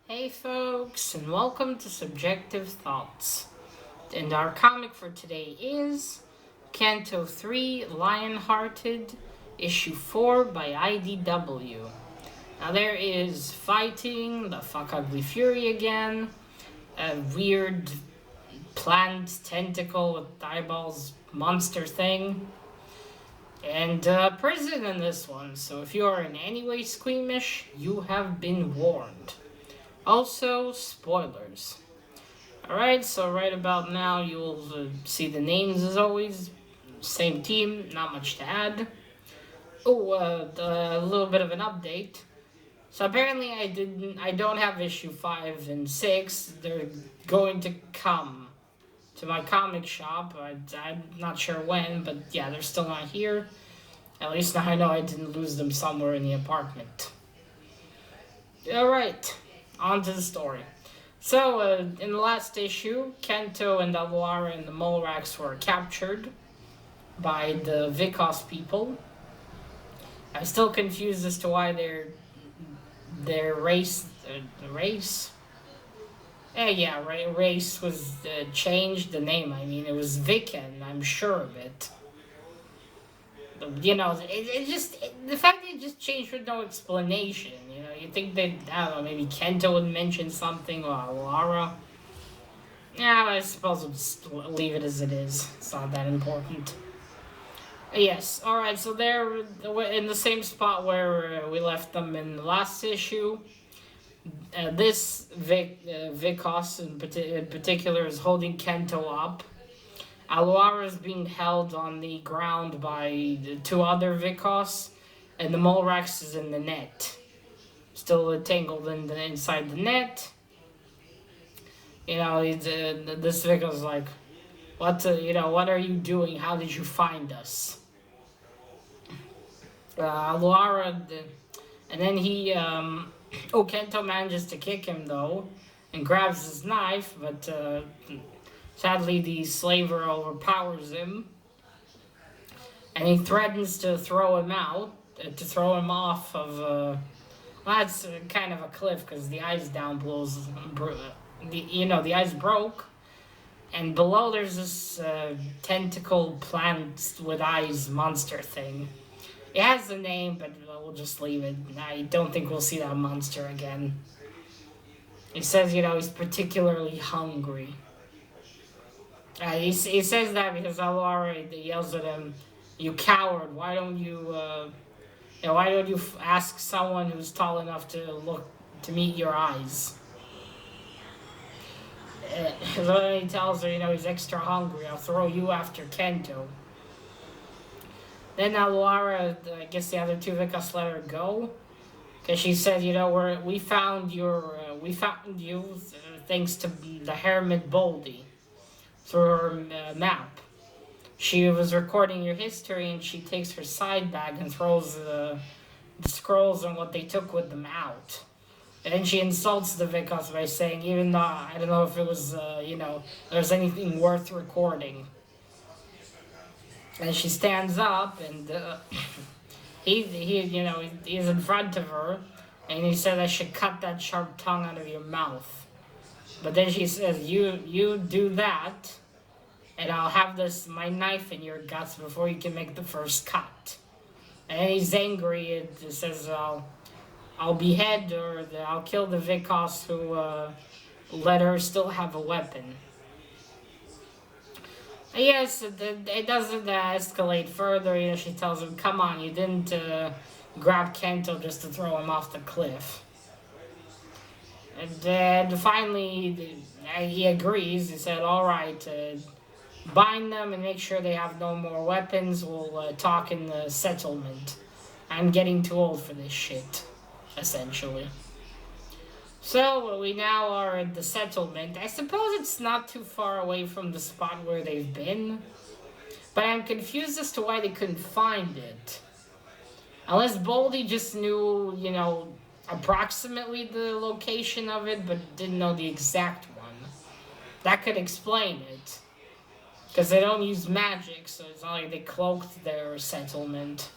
Hey folks, and welcome to Subjective Thoughts. And our comic for today is Canto 3, Lionhearted, Issue 4 by IDW. Now there is fighting, the fuck ugly fury again, a weird plant tentacle with eyeballs monster thing, and prison in this one, so if you are in any way squeamish, you have been warned. Also, spoilers. Alright, so right about now you'll see the names as always. Same team, not much to add. Oh, a little bit of an update. So apparently I don't have issue 5 and 6. They're going to come to my comic shop. I'm not sure when, but yeah, they're still not here. At least now I know I didn't lose them somewhere in the apartment. Alright, on to the story. So, in the last issue, Canto and Aluara and the Molrax were captured by the Vikos people. I'm still confused as to why their race race was changed. The name, I mean, it was Viken. I'm sure of it. You know, the fact that it just changed with no explanation. You know, you think that, I don't know, maybe Kento would mention something or Alara. Yeah, I suppose we'll just leave it as it is. It's not that important. Yes, alright, so they're in the same spot where we left them in the last issue. This Vikos in particular is holding Kento up. Aluara is being held on the ground by the two other Vikos, and the Molrax is in the net. Still entangled inside the net. You know, this Vikos like, what are you doing? How did you find us? Aluara, and then Kento manages to kick him though, and grabs his knife, but sadly, the slaver overpowers him, and he threatens to throw him out, to throw him off of, well, that's kind of a cliff, because the ice down blows, the ice broke, and below there's this tentacle plant with eyes monster thing. It has a name, but we'll just leave it. I don't think we'll see that monster again. He says, he's particularly hungry. He says that because Aluara yells at him, "You coward! Why don't you ask someone who's tall enough to meet your eyes?" So then he tells her, he's extra hungry. I'll throw you after Kento. Then Aluara, I guess the other two Vikas let her go, because she said, we found you thanks to the Hermit Boldy. Through her map. She was recording your history, and she takes her side bag and throws the scrolls and what they took with them out. And then she insults the Vikos by saying, even though I don't know if it was, there's anything worth recording. And she stands up, and he's in front of her, and he said, "I should cut that sharp tongue out of your mouth." But then she says, you do that, and I'll have my knife in your guts before you can make the first cut. And he's angry and says, I'll behead or I'll kill the Vikos who let her still have a weapon. Yes, it doesn't escalate further. She tells him, come on, you didn't grab Kento just to throw him off the cliff. And then finally, he agrees. He said, all right, bind them and make sure they have no more weapons. We'll talk in the settlement. I'm getting too old for this shit, essentially. So, we now are at the settlement. I suppose it's not too far away from the spot where they've been. But I'm confused as to why they couldn't find it. Unless Boldy just knew, approximately the location of it, but didn't know the exact one. That could explain it. Because they don't use magic, so it's not like they cloaked their settlement.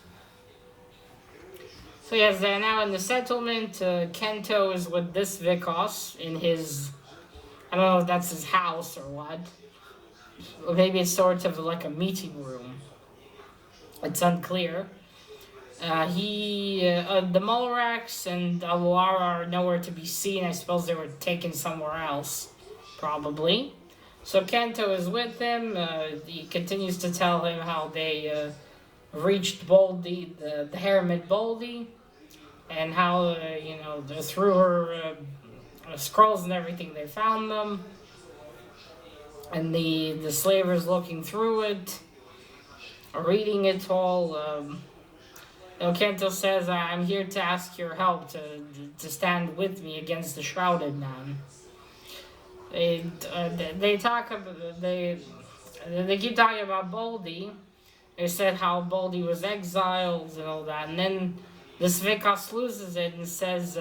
So yes, they're now in the settlement. Kento is with this Vikos in his, I don't know if that's his house or what. Or maybe it's sort of like a meeting room. It's unclear. The Mulrax and Aluara are nowhere to be seen. I suppose they were taken somewhere else, probably. So Kanto is with him. He continues to tell him how they reached Boldy, the Hermit Boldy, and how through her scrolls and everything they found them, and the slavers looking through it, reading it all. Kanto says, "I'm here to ask your help to stand with me against the Shrouded Man." They talk about they keep talking about Boldy. They said how Boldy was exiled and all that, and then this Vikos loses it and says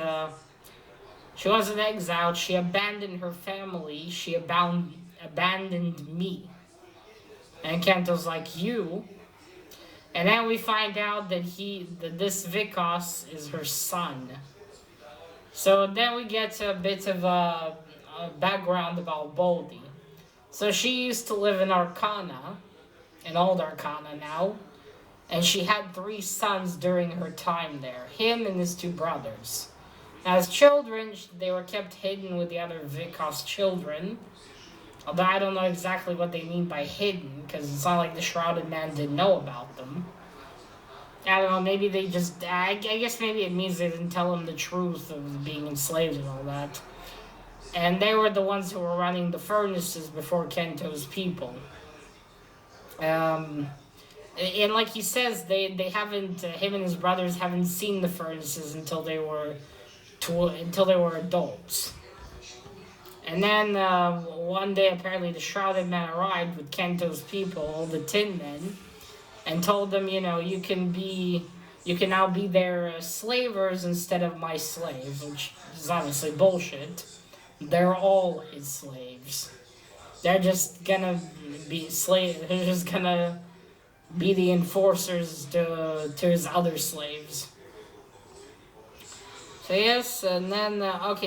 she wasn't exiled. She abandoned her family. She abandoned me. And Kanto's like, you. And then we find out that this Vikos is her son. So then we get a bit of a background about Boldy. So she used to live in Arcana, in old Arcana now, and she had 3 sons during her time there, him and his 2 brothers. As children, they were kept hidden with the other Vikos children, although I don't know exactly what they mean by hidden, because it's not like the Shrouded Man didn't know about them. I don't know, maybe they just, I guess maybe it means they didn't tell him the truth of being enslaved and all that. And they were the ones who were running the furnaces before Kento's people. And like he says, they haven't, him and his brothers haven't seen the furnaces until they were adults. And then one day, apparently, the Shrouded Man arrived with Kento's people, the Tin Men, and told them, you can now be their slavers instead of my slaves, which is obviously bullshit. They're all his slaves. They're just gonna be slaves. They're just gonna be the enforcers to his other slaves. So yes, and then,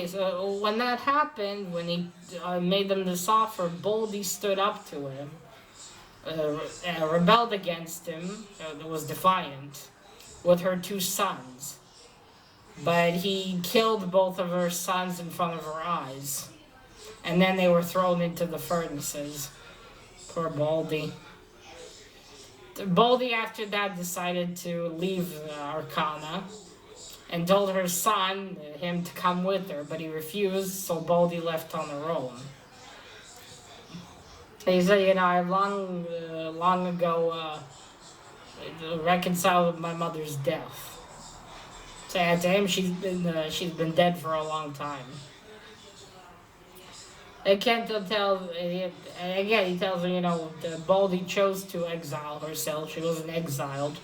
so when that happened, when he made them this offer, Boldy stood up to him, rebelled against him, was defiant, with her 2 sons. But he killed both of her sons in front of her eyes. And then they were thrown into the furnaces. Poor Boldy. Boldy, after that, decided to leave Arcana and told her son, him, to come with her, but he refused, so Boldy left on her own. He said, I long ago reconciled with my mother's death. So to him, she's been dead for a long time. And Kento tells, again, he tells her, Boldy chose to exile herself. She wasn't exiled.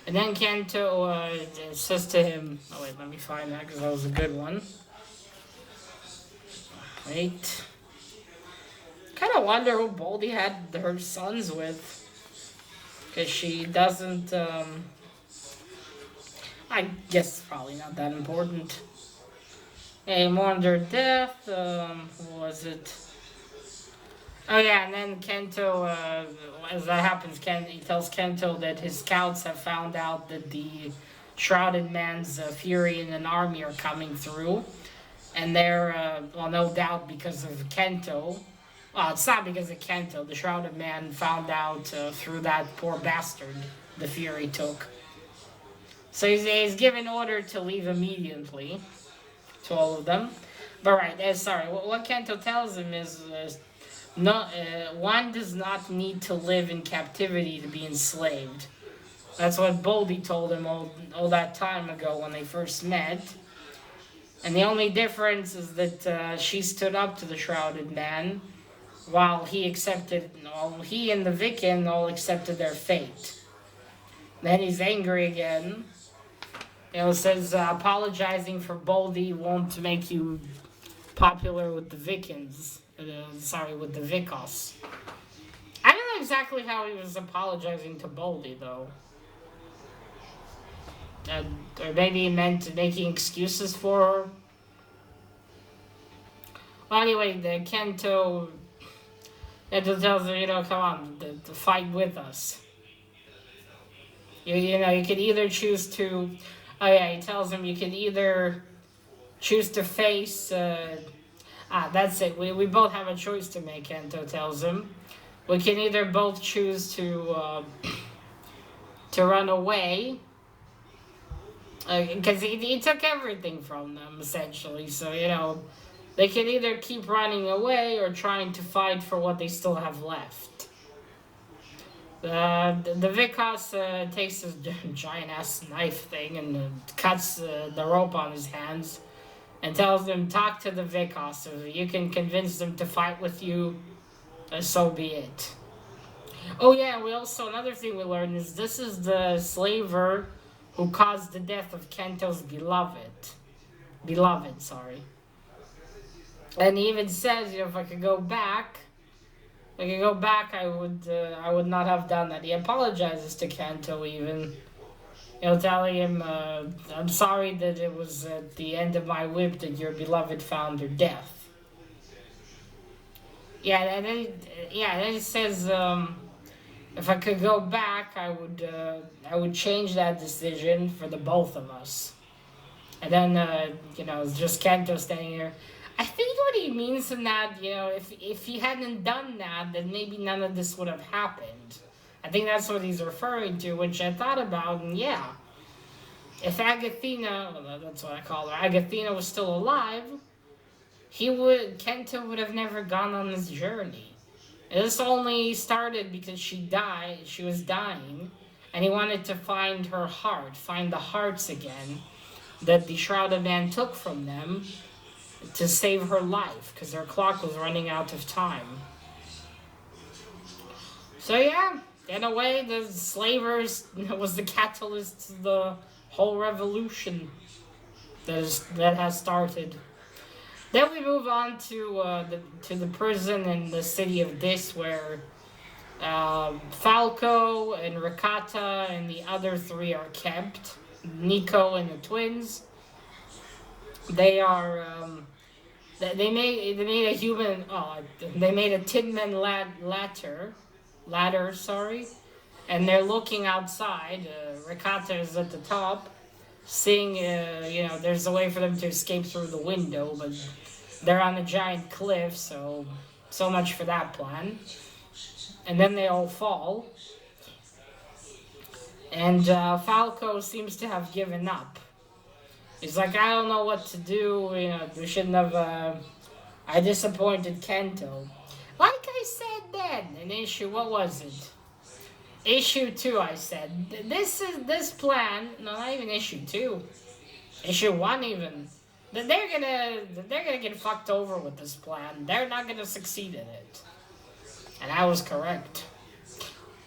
And then Canto says to him, oh wait, let me find that because that was a good one. Wait. Kind of wonder who Boldy had her sons with. Because she doesn't, I guess it's probably not that important. He mourned her death, what was it? Oh yeah, and then Kento, as that happens, he tells Kento that his scouts have found out that the Shrouded Man's fury and an army are coming through. And they're, no doubt because of Kento. Well, it's not because of Kento. The Shrouded Man found out through that poor bastard the fury took. So he's given order to leave immediately to all of them. But right, what Kento tells him is... one does not need to live in captivity to be enslaved. That's what Boldy told him all that time ago when they first met. And the only difference is that she stood up to the Shrouded Man, while he and the Vikin all accepted their fate. Then he's angry again. Says apologizing for Boldy won't make you popular with the Vikings. With the Vikos. I don't know exactly how he was apologizing to Boldy, though. or maybe he meant making excuses for her. Well, anyway, the Canto tells her, come on, to fight with us. You could either choose to. Oh yeah, he tells him you can either choose to face. That's it. We both have a choice to make. Canto tells him we can either both choose to run away, because he took everything from them essentially. So they can either keep running away or trying to fight for what they still have left. The Vicos takes this giant ass knife thing and cuts the rope on his hands and tells them, talk to the Vicos. If you can convince them to fight with you, so be it. Oh yeah, another thing we learned is this is the slaver who caused the death of Kento's beloved, sorry. And he even says, if I could go back, I would not have done that. He apologizes to Canto even, telling him, I'm sorry that it was at the end of my whip that your beloved found her death. Yeah, and then he says, if I could go back, I would change that decision for the both of us. And then, it's just Canto standing here. I think what he means in that, if he hadn't done that, then maybe none of this would have happened. I think that's what he's referring to, which I thought about, and yeah. If Agathina, that's what I call her, Agathina was still alive, Kento would have never gone on this journey. And this only started because she was dying, and he wanted to find her heart, find the hearts again that the Shrouded Man took from them to save her life, because her clock was running out of time. So yeah, in a way, the slavers was the catalyst to the whole revolution that has started. Then we move on to the prison in the city of Dis, where Falco and Ricotta and the other three are kept. Nico and the twins. They are they made a human. They made a Tin Man ladder. Sorry, and they're looking outside. Ricotta is at the top, seeing there's a way for them to escape through the window, but they're on a giant cliff, so much for that plan. And then they all fall. And Falco seems to have given up. He's like, I don't know what to do. We shouldn't have. I disappointed Canto. Like I said then in issue, what was it? Issue 2, I said. This plan. No, not even issue 2. Issue 1 even. They're gonna get fucked over with this plan. They're not gonna succeed in it. And I was correct.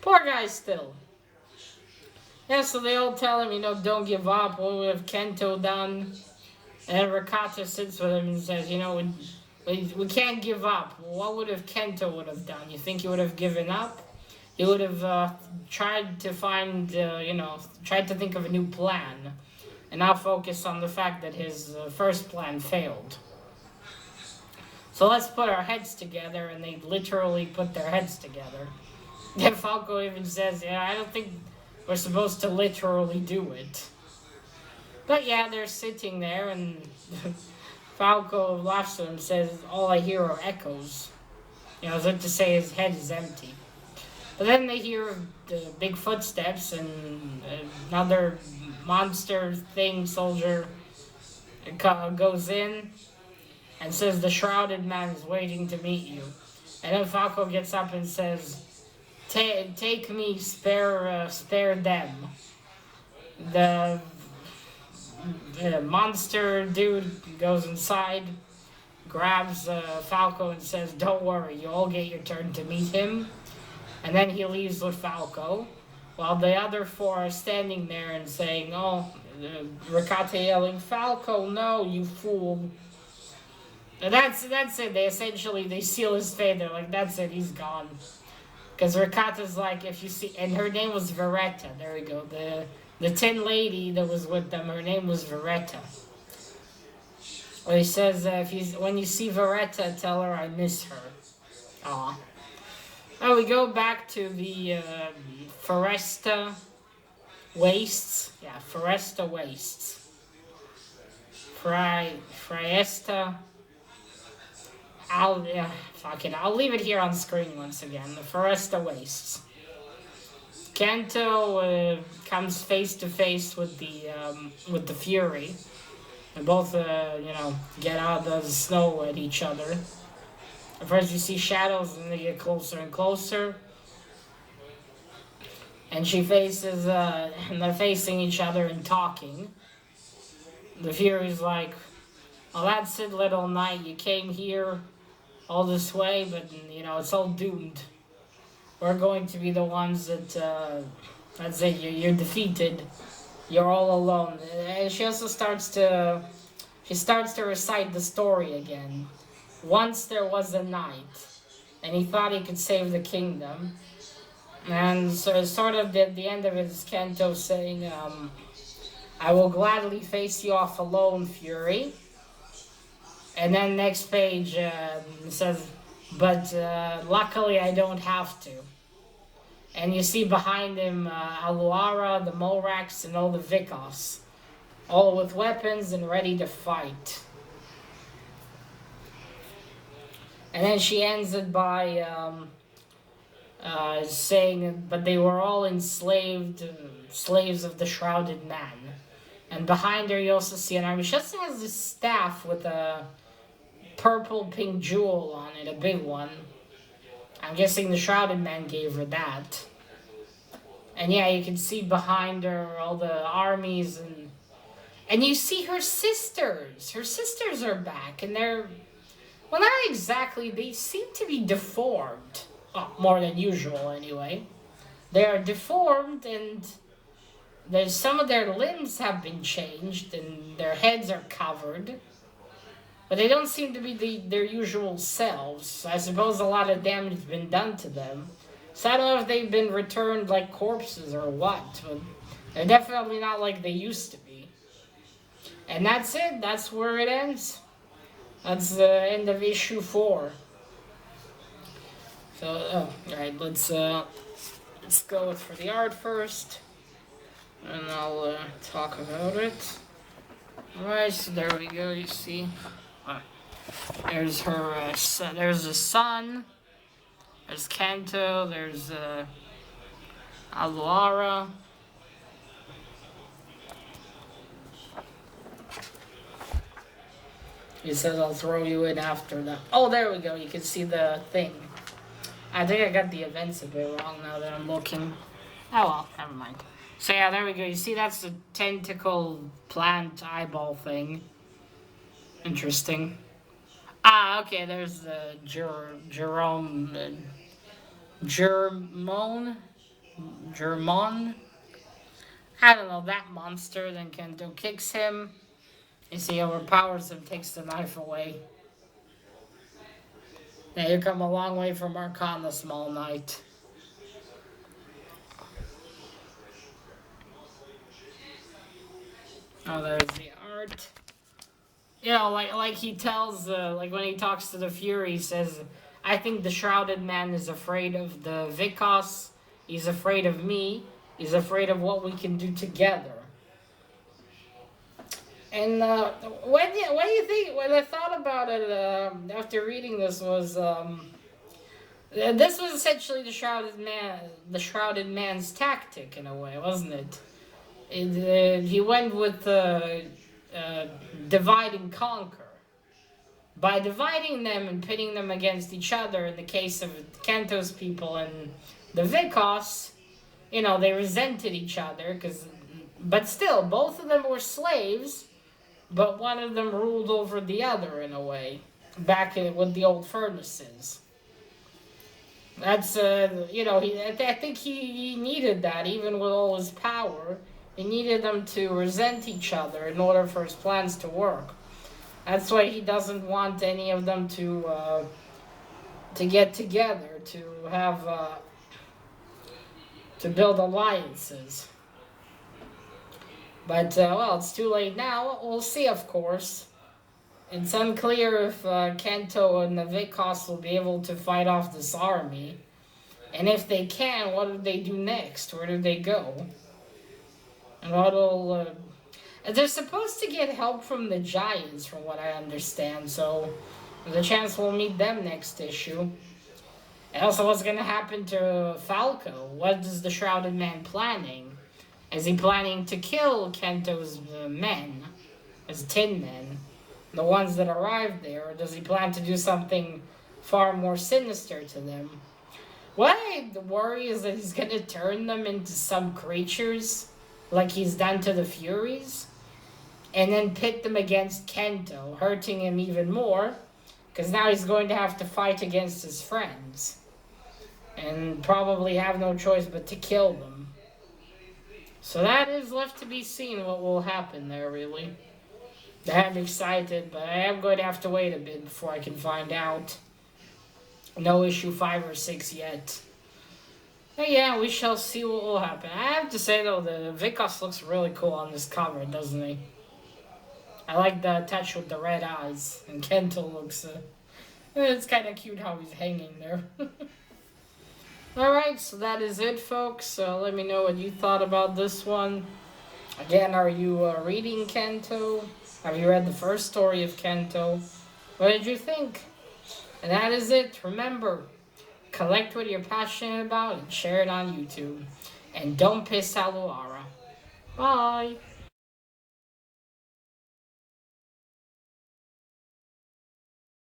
Poor guy still. Yeah, so they all tell him, don't give up. What would have Canto done? And Ricotta sits with him and says, we can't give up. What would have Canto would have done? You think he would have given up? He would have tried to find, tried to think of a new plan. And now focus on the fact that his first plan failed. So let's put our heads together, and they literally put their heads together. And Falco even says, I don't think we're supposed to literally do it. But yeah, they're sitting there, and Falco laughs at him and says, all I hear are echoes. As if to say his head is empty. But then they hear the big footsteps, and another monster thing soldier goes in and says the Shrouded Man is waiting to meet you. And then Falco gets up and says, take me, spare them. The monster dude goes inside, grabs Falco and says, don't worry, you all get your turn to meet him. And then he leaves with Falco, while the other four are standing there and saying, Ricotta yelling, Falco, no, you fool. And that's it. They seal his fate. They're like, that's it, he's gone. Because Ricotta's like, if you see, and her name was Veretta. There we go. The tin lady that was with them, her name was Veretta. Well, he says, when you see Veretta, tell her I miss her. Aw. Oh, we go back to the Foresta Wastes. Yeah, Foresta Wastes. Friesta. Fuck it. I'll leave it here on screen once again. The Foresta Wastes. Canto comes face to face with the Fury. They both, get out of the snow at each other. At first you see shadows and they get closer and closer. And and they're facing each other and talking. The Fury's like, well, that's it, little knight. You came here all this way, but, it's all doomed. We're going to be the ones that's it, you're defeated. You're all alone. And she also starts to recite the story again. Once there was a knight, and he thought he could save the kingdom. And so sort of the end of it is Canto saying, I will gladly face you off alone, Fury. And then next page says, but luckily I don't have to. And you see behind him Aluara, the Morax, and all the Vikos, all with weapons and ready to fight. And then she ends it by saying, but they were all enslaved, slaves of the Shrouded Man. And behind her you also see an army. She also has this staff with a purple pink jewel on it, a big one. I'm guessing the Shrouded Man gave her that. And yeah, you can see behind her all the armies, and you see her sisters. Her sisters are back, and they're, well, not exactly, they seem to be deformed. Well, more than usual anyway. They are deformed, and some of their limbs have been changed, and their heads are covered. But they don't seem to be their usual selves. I suppose a lot of damage has been done to them. So I don't know if they've been returned like corpses or what. But they're definitely not like they used to be. And that's it. That's where it ends. That's the end of issue 4. So, alright, let's go for the art first. And I'll talk about it. Alright, so there we go, you see. There's her son, there's the sun, there's Canto, there's Aluara. He says I'll throw you in after that. Oh, there we go, you can see the thing. I think I got the events a bit wrong now that I'm looking. Oh well, never mind. So yeah, there we go, you see that's the tentacle plant eyeball thing. Interesting. Okay, there's the Germon. I don't know, that monster. Then Canto kicks him. You see, overpowers him, takes the knife away. Now you come a long way from Archon, the Small Knight. Oh, there's the art. Like he tells, like when he talks to the Fury, he says, I think the Shrouded Man is afraid of the Vikos. He's afraid of me. He's afraid of what we can do together. And what do you think? When I thought about it after reading this was this was essentially the Shrouded Man's tactic in a way, wasn't it? He went with divide and conquer. By dividing them and pitting them against each other, in the case of Canto's people and the Vikos, they resented each other, but still, both of them were slaves, but one of them ruled over the other in a way, back with the old furnaces. That's, I think he needed that, even with all his power. He needed them to resent each other in order for his plans to work. That's why he doesn't want any of them to get together, to have to build alliances. But, well, it's too late now. We'll see, of course. It's unclear if Canto and the Vikos will be able to fight off this army. And if they can, what do they do next? Where do they go? And what'll... they're supposed to get help from the Giants, from what I understand, so there's a chance we'll meet them next issue. And also, what's going to happen to Falco? What is the Shrouded Man planning? Is he planning to kill Kento's men, his Tin Men, the ones that arrived there, or does he plan to do something far more sinister to them? What I worry is that he's going to turn them into some creatures, like he's done to the Furies, and then pit them against Canto, hurting him even more, because now he's going to have to fight against his friends, and probably have no choice but to kill them. So that is left to be seen what will happen there, really. I'm excited, but I am going to have to wait a bit before I can find out. No issue 5 or 6 yet. But yeah, we shall see what will happen. I have to say, though, the Vikos looks really cool on this cover, doesn't he? I like the touch with the red eyes. And Kento looks... it's kind of cute how he's hanging there. Alright, so that is it, folks. Let me know what you thought about this one. Again, are you reading Canto? Have you read the first story of Canto? What did you think? And that is it. Remember, collect what you're passionate about and share it on YouTube. And don't piss Aluara. Bye!